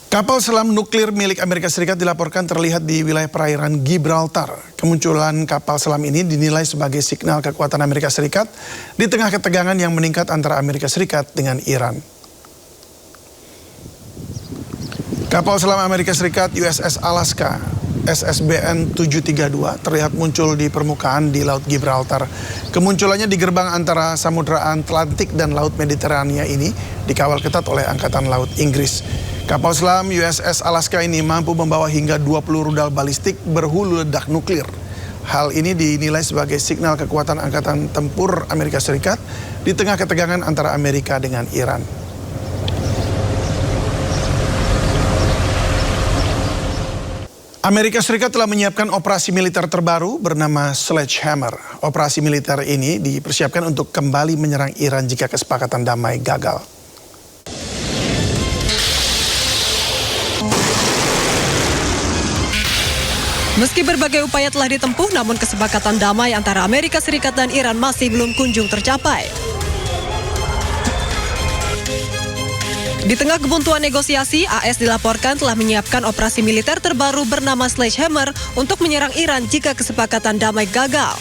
Kapal selam nuklir milik Amerika Serikat dilaporkan terlihat di wilayah perairan Gibraltar. Kemunculan kapal selam ini dinilai sebagai signal kekuatan Amerika Serikat di tengah ketegangan yang meningkat antara Amerika Serikat dengan Iran. Kapal selam Amerika Serikat USS Alaska SSBN 732 terlihat muncul di permukaan di Laut Gibraltar. Kemunculannya di gerbang antara Samudra Atlantik dan Laut Mediterania ini dikawal ketat oleh Angkatan Laut Inggris. Kapal selam USS Alaska ini mampu membawa hingga 20 rudal balistik berhulu ledak nuklir. Hal ini dinilai sebagai signal kekuatan Angkatan Tempur Amerika Serikat di tengah ketegangan antara Amerika dengan Iran. Amerika Serikat telah menyiapkan operasi militer terbaru bernama Sledgehammer. Operasi militer ini dipersiapkan untuk kembali menyerang Iran jika kesepakatan damai gagal. Meski berbagai upaya telah ditempuh, namun kesepakatan damai antara Amerika Serikat dan Iran masih belum kunjung tercapai. Di tengah kebuntuan negosiasi, AS dilaporkan telah menyiapkan operasi militer terbaru bernama Sledgehammer untuk menyerang Iran jika kesepakatan damai gagal.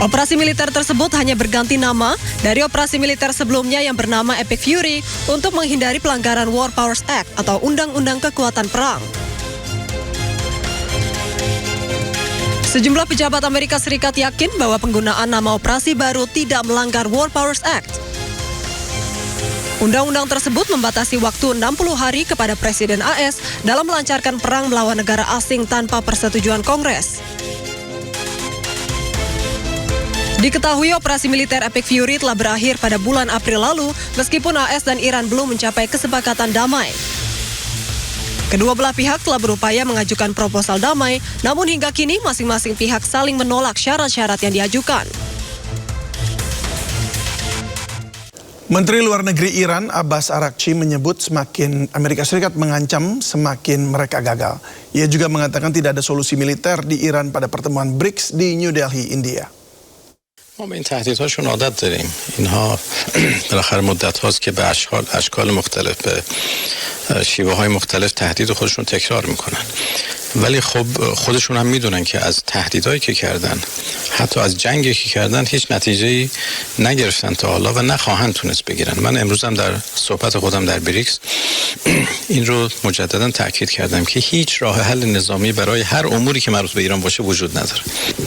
Operasi militer tersebut hanya berganti nama dari operasi militer sebelumnya yang bernama Epic Fury untuk menghindari pelanggaran War Powers Act atau Undang-Undang Kekuatan Perang. Sejumlah pejabat Amerika Serikat yakin bahwa penggunaan nama operasi baru tidak melanggar War Powers Act. Undang-undang tersebut membatasi waktu 60 hari kepada Presiden AS dalam melancarkan perang melawan negara asing tanpa persetujuan Kongres. Diketahui operasi militer Epic Fury telah berakhir pada bulan April lalu, meskipun AS dan Iran belum mencapai kesepakatan damai. Kedua belah pihak telah berupaya mengajukan proposal damai, namun hingga kini masing-masing pihak saling menolak syarat-syarat yang diajukan. Menteri Luar Negeri Iran Abbas Araghchi menyebut semakin Amerika Serikat mengancam, semakin mereka gagal. Ia juga mengatakan tidak ada solusi militer di Iran pada pertemuan BRICS di New Delhi, India. ما به این تهدیدهاشون عادت داریم. اینها بالاخره مدت هاست که به اشکال مختلف به شیوه های مختلف تهدید خودشون تکرار میکنن. ولی خب خودشون هم میدونن که از تهدیدهایی که کردن، حتی از جنگی که کردن، هیچ نتیجه‌ای نگرفتن تا حالا و نخواهند تونست بگیرن. من امروز هم در صحبت خودم در بریکس این رو مجددا تاکید کردم که هیچ راه حل نظامی برای هر اموری که مربوط به ایران باشه وجود نداره.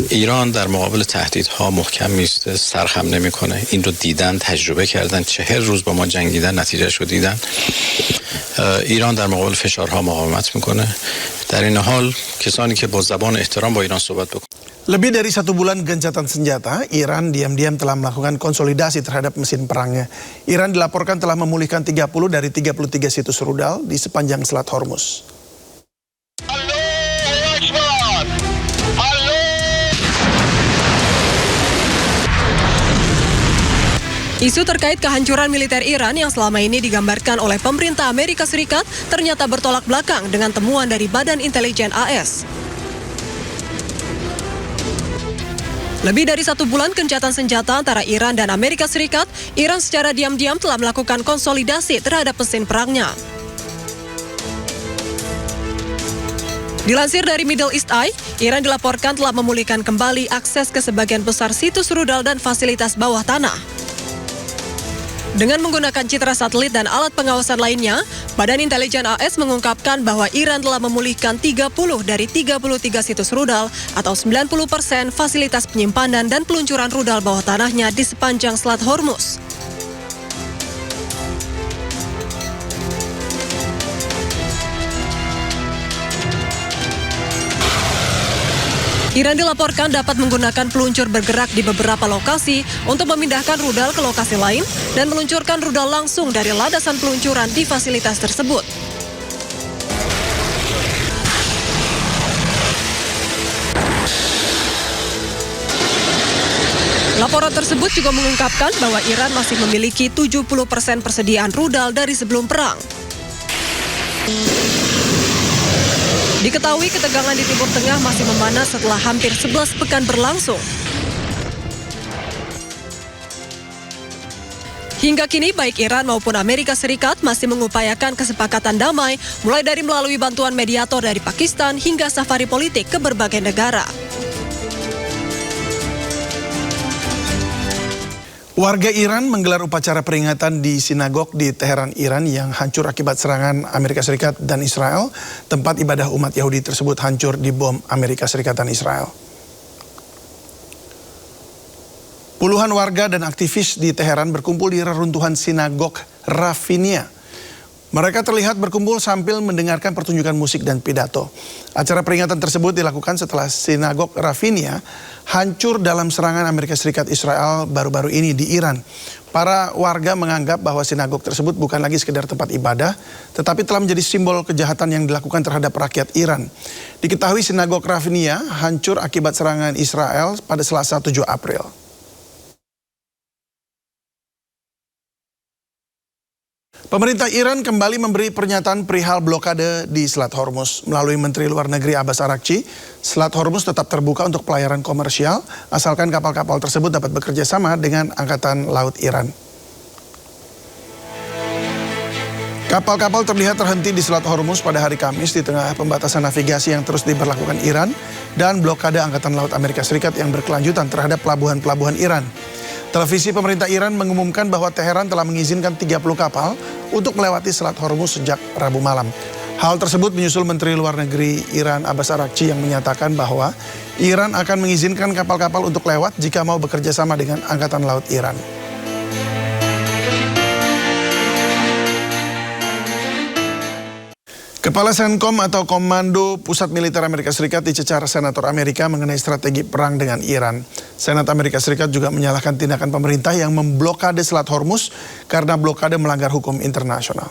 ایران در مقابل تهدیدها محکم میسته، سرخم نمیکنه. این رو دیدن، تجربه کردن، 40 روز با ما جنگیدن، نتیجهش رو دیدن. ایران در مقابل فشارها مقاومت میکنه. در این حال کسانی که با زبان احترام با ایران صحبت بکنن. Lebih dari 1 bulan gencatan senjata, Iran diam-diam telah melakukan konsolidasi terhadap mesin perangnya. Iran dilaporkan telah memulihkan 30 dari 33 situs rudal di sepanjang Selat Hormuz. Isu terkait kehancuran militer Iran yang selama ini digambarkan oleh pemerintah Amerika Serikat ternyata bertolak belakang dengan temuan dari Badan Intelijen AS. Lebih dari 1 bulan gencatan senjata antara Iran dan Amerika Serikat, Iran secara diam-diam telah melakukan konsolidasi terhadap mesin perangnya. Dilansir dari Middle East Eye, Iran dilaporkan telah memulihkan kembali akses ke sebagian besar situs rudal dan fasilitas bawah tanah. Dengan menggunakan citra satelit dan alat pengawasan lainnya, Badan Intelijen AS mengungkapkan bahwa Iran telah memulihkan 30 dari 33 situs rudal atau 90% fasilitas penyimpanan dan peluncuran rudal bawah tanahnya di sepanjang Selat Hormuz. Iran dilaporkan dapat menggunakan peluncur bergerak di beberapa lokasi untuk memindahkan rudal ke lokasi lain dan meluncurkan rudal langsung dari landasan peluncuran di fasilitas tersebut. Laporan tersebut juga mengungkapkan bahwa Iran masih memiliki 70% persediaan rudal dari sebelum perang. Diketahui ketegangan di Timur Tengah masih memanas setelah hampir 11 pekan berlangsung. Hingga kini baik Iran maupun Amerika Serikat masih mengupayakan kesepakatan damai, mulai dari melalui bantuan mediator dari Pakistan hingga safari politik ke berbagai negara. Warga Iran menggelar upacara peringatan di sinagog di Teheran, Iran yang hancur akibat serangan Amerika Serikat dan Israel. Tempat ibadah umat Yahudi tersebut hancur di bom Amerika Serikat dan Israel. Puluhan warga dan aktivis di Teheran berkumpul di reruntuhan sinagog Rafinia. Mereka terlihat berkumpul sambil mendengarkan pertunjukan musik dan pidato. Acara peringatan tersebut dilakukan setelah sinagog Rafinia hancur dalam serangan Amerika Serikat Israel baru-baru ini di Iran. Para warga menganggap bahwa sinagog tersebut bukan lagi sekedar tempat ibadah, tetapi telah menjadi simbol kejahatan yang dilakukan terhadap rakyat Iran. Diketahui sinagog Rafinia hancur akibat serangan Israel pada Selasa 7 April. Pemerintah Iran kembali memberi pernyataan perihal blokade di Selat Hormuz. Melalui Menteri Luar Negeri Abbas Araghchi, Selat Hormuz tetap terbuka untuk pelayaran komersial, asalkan kapal-kapal tersebut dapat bekerja sama dengan Angkatan Laut Iran. Kapal-kapal terlihat terhenti di Selat Hormuz pada hari Kamis di tengah pembatasan navigasi yang terus diberlakukan Iran dan blokade Angkatan Laut Amerika Serikat yang berkelanjutan terhadap pelabuhan-pelabuhan Iran. Televisi pemerintah Iran mengumumkan bahwa Teheran telah mengizinkan 30 kapal untuk melewati Selat Hormuz sejak Rabu malam. Hal tersebut menyusul Menteri Luar Negeri Iran Abbas Araghchi yang menyatakan bahwa Iran akan mengizinkan kapal-kapal untuk lewat jika mau bekerja sama dengan Angkatan Laut Iran. Kepala Senkom atau Komando Pusat Militer Amerika Serikat dicecar Senator Amerika mengenai strategi perang dengan Iran. Senat Amerika Serikat juga menyalahkan tindakan pemerintah yang memblokade Selat Hormuz karena blokade melanggar hukum internasional.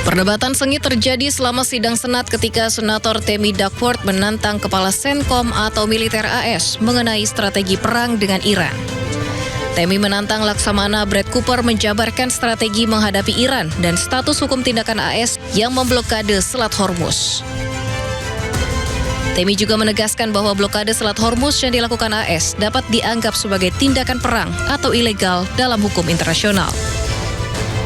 Perdebatan sengit terjadi selama sidang Senat ketika Senator Tammy Duckworth menantang Kepala Senkom atau Militer AS mengenai strategi perang dengan Iran. Tammy menantang Laksamana Brad Cooper menjabarkan strategi menghadapi Iran dan status hukum tindakan AS yang memblokade Selat Hormuz. Tammy juga menegaskan bahwa blokade Selat Hormuz yang dilakukan AS dapat dianggap sebagai tindakan perang atau ilegal dalam hukum internasional.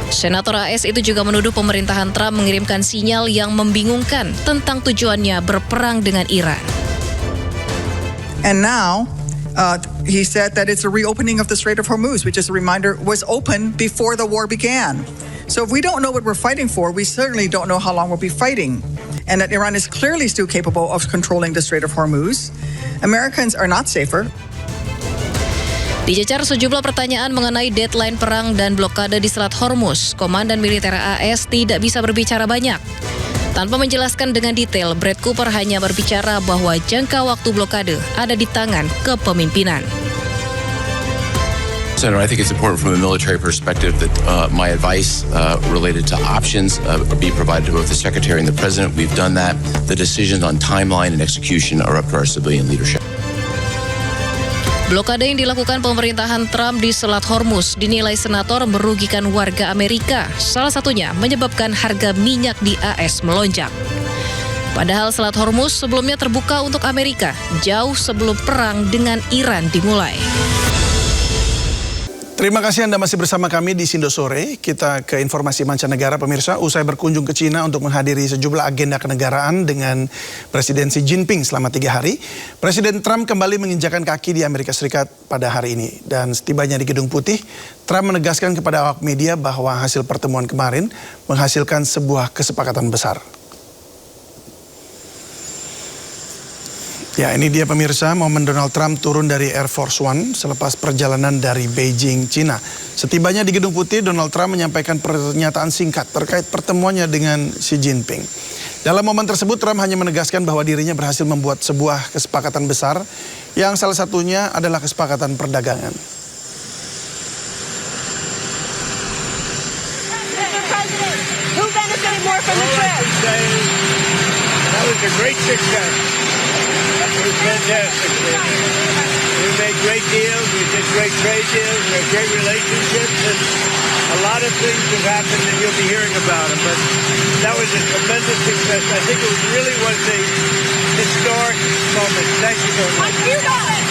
Senator AS itu juga menuduh pemerintahan Trump mengirimkan sinyal yang membingungkan tentang tujuannya berperang dengan Iran. And now, he said that it's a reopening of the Strait of Hormuz, which is a reminder was open before the war began. So if we don't know what we're fighting for, we certainly don't know how long we'll be fighting. And that Iran is clearly still capable of controlling the Strait of Hormuz. Americans are not safer. Dicecar sejumlah pertanyaan mengenai deadline perang dan blokade di Selat Hormuz, Komandan Militer AS tidak bisa berbicara banyak. Tanpa menjelaskan dengan detail, Brad Cooper hanya berbicara bahwa jangka waktu blokade ada di tangan kepemimpinan. Senator, I think it's important from a military perspective that my advice related to options be provided to both the Secretary and the President. We've done that. The decisions on timeline and execution are up to our civilian leadership. Blokade yang dilakukan pemerintahan Trump di Selat Hormuz dinilai senator merugikan warga Amerika. Salah satunya menyebabkan harga minyak di AS melonjak. Padahal Selat Hormuz sebelumnya terbuka untuk Amerika jauh sebelum perang dengan Iran dimulai. Terima kasih Anda masih bersama kami di Sindo Sore. Kita ke informasi mancanegara pemirsa. Usai berkunjung ke Cina untuk menghadiri sejumlah agenda kenegaraan dengan Presiden Xi Jinping selama 3 hari, Presiden Trump kembali menginjakan kaki di Amerika Serikat pada hari ini. Dan setibanya di Gedung Putih, Trump menegaskan kepada awak media bahwa hasil pertemuan kemarin menghasilkan sebuah kesepakatan besar. Ya, ini dia pemirsa, momen Donald Trump turun dari Air Force One selepas perjalanan dari Beijing, Cina. Setibanya di Gedung Putih, Donald Trump menyampaikan pernyataan singkat terkait pertemuannya dengan Xi Jinping. Dalam momen tersebut, Trump hanya menegaskan bahwa dirinya berhasil membuat sebuah kesepakatan besar yang salah satunya adalah kesepakatan perdagangan. Mr. President, who benefited more from the trip? That was a great success. It was fantastic. We made great deals. We there's great trade deals, there's great relationships, and a lot of things have happened and you'll be hearing about them. But that was a tremendous success. I think it really was a historic moment. Thank you very much.